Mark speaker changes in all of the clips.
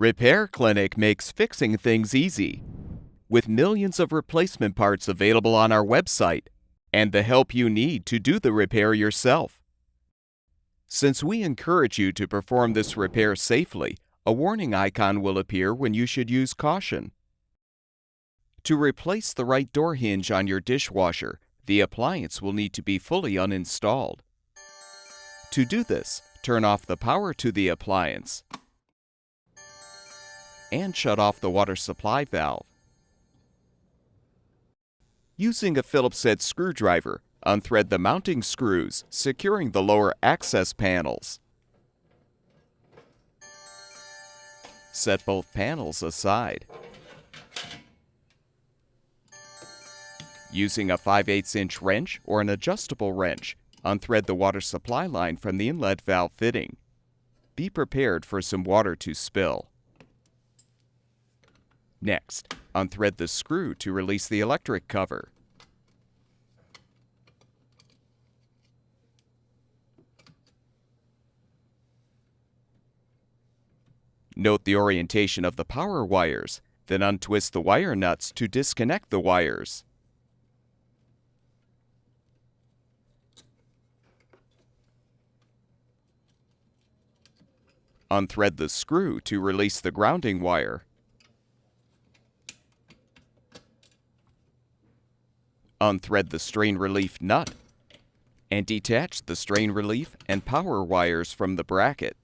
Speaker 1: Repair Clinic makes fixing things easy, with millions of replacement parts available on our website and the help you need to do the repair yourself. Since we encourage you to perform this repair safely, a warning icon will appear when you should use caution. To replace the right door hinge on your dishwasher, the appliance will need to be fully uninstalled. To do this, turn off the power to the appliance and shut off the water supply valve. Using a Phillips head screwdriver, unthread the mounting screws, securing the lower access panels. Set both panels aside. Using a 5/8" wrench or an adjustable wrench, unthread the water supply line from the inlet valve fitting. Be prepared for some water to spill. Next, unthread the screw to release the electric cover. Note the orientation of the power wires, then untwist the wire nuts to disconnect the wires. Unthread the screw to release the grounding wire. Unthread the strain relief nut and detach the strain relief and power wires from the bracket.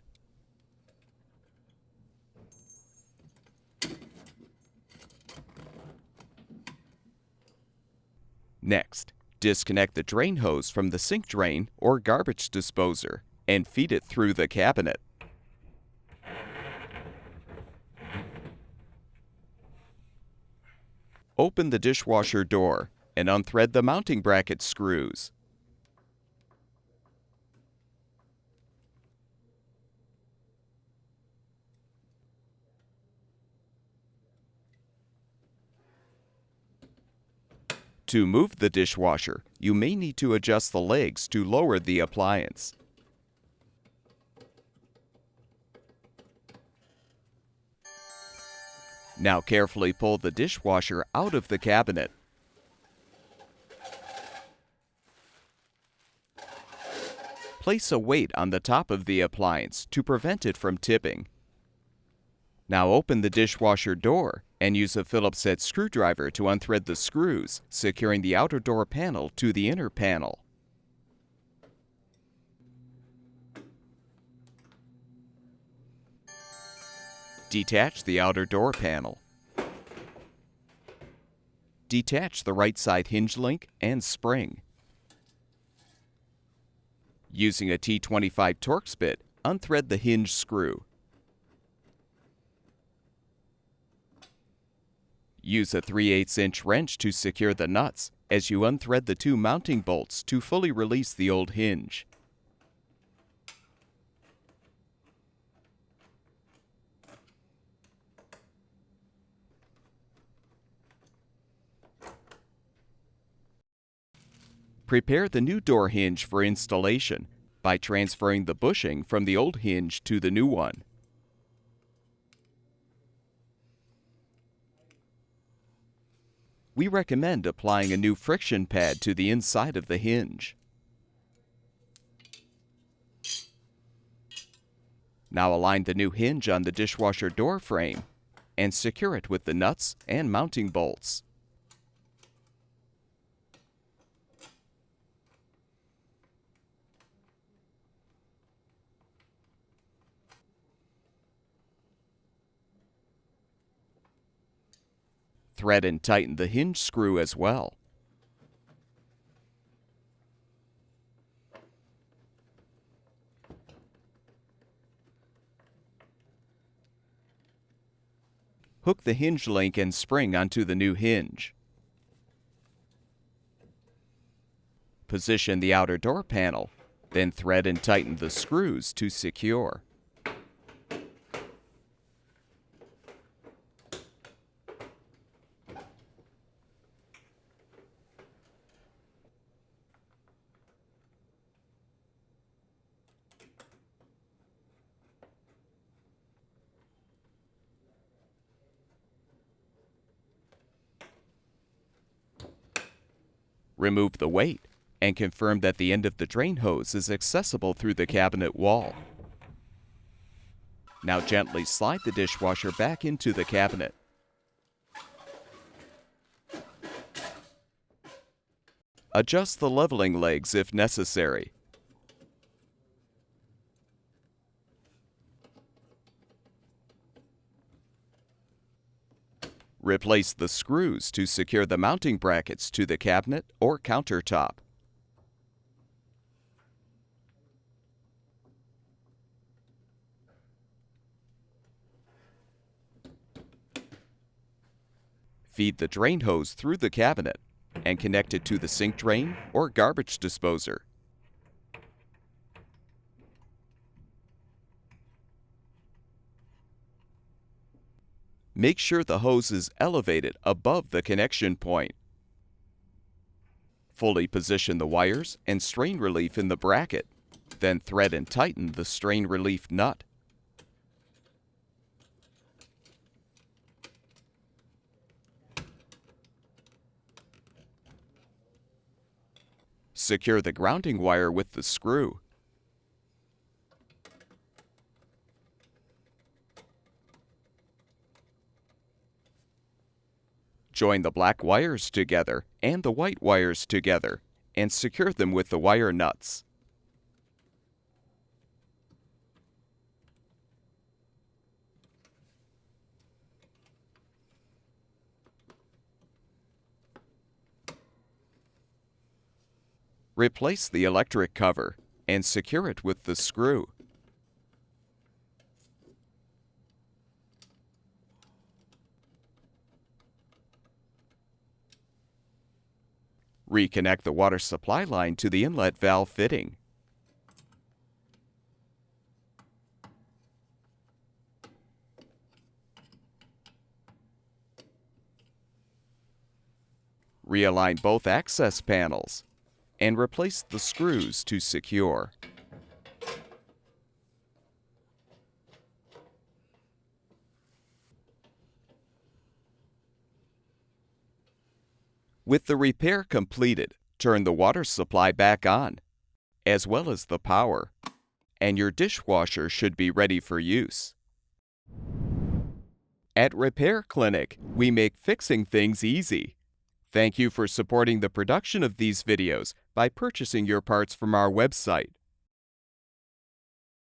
Speaker 1: Next, disconnect the drain hose from the sink drain or garbage disposer and feed it through the cabinet. Open the dishwasher door and unthread the mounting bracket screws. To move the dishwasher, you may need to adjust the legs to lower the appliance. Now carefully pull the dishwasher out of the cabinet. Place a weight on the top of the appliance to prevent it from tipping. Now open the dishwasher door and use a Phillips head screwdriver to unthread the screws, securing the outer door panel to the inner panel. Detach the outer door panel. Detach the right side hinge link and spring. Using a T25 Torx bit, unthread the hinge screw. Use a 3/8" wrench to secure the nuts as you unthread the two mounting bolts to fully release the old hinge. Prepare the new door hinge for installation by transferring the bushing from the old hinge to the new one. We recommend applying a new friction pad to the inside of the hinge. Now align the new hinge on the dishwasher door frame and secure it with the nuts and mounting bolts. Thread and tighten the hinge screw as well. Hook the hinge link and spring onto the new hinge. Position the outer door panel, then thread and tighten the screws to secure. Remove the weight and confirm that the end of the drain hose is accessible through the cabinet wall. Now gently slide the dishwasher back into the cabinet. Adjust the leveling legs if necessary. Replace the screws to secure the mounting brackets to the cabinet or countertop. Feed the drain hose through the cabinet and connect it to the sink drain or garbage disposer. Make sure the hose is elevated above the connection point. Fully position the wires and strain relief in the bracket, then thread and tighten the strain relief nut. Secure the grounding wire with the screw. Join the black wires together and the white wires together and secure them with the wire nuts. Replace the electric cover and secure it with the screw. Reconnect the water supply line to the inlet valve fitting. Realign both access panels and replace the screws to secure. With the repair completed, turn the water supply back on, as well as the power, and your dishwasher should be ready for use. At Repair Clinic, we make fixing things easy. Thank you for supporting the production of these videos by purchasing your parts from our website.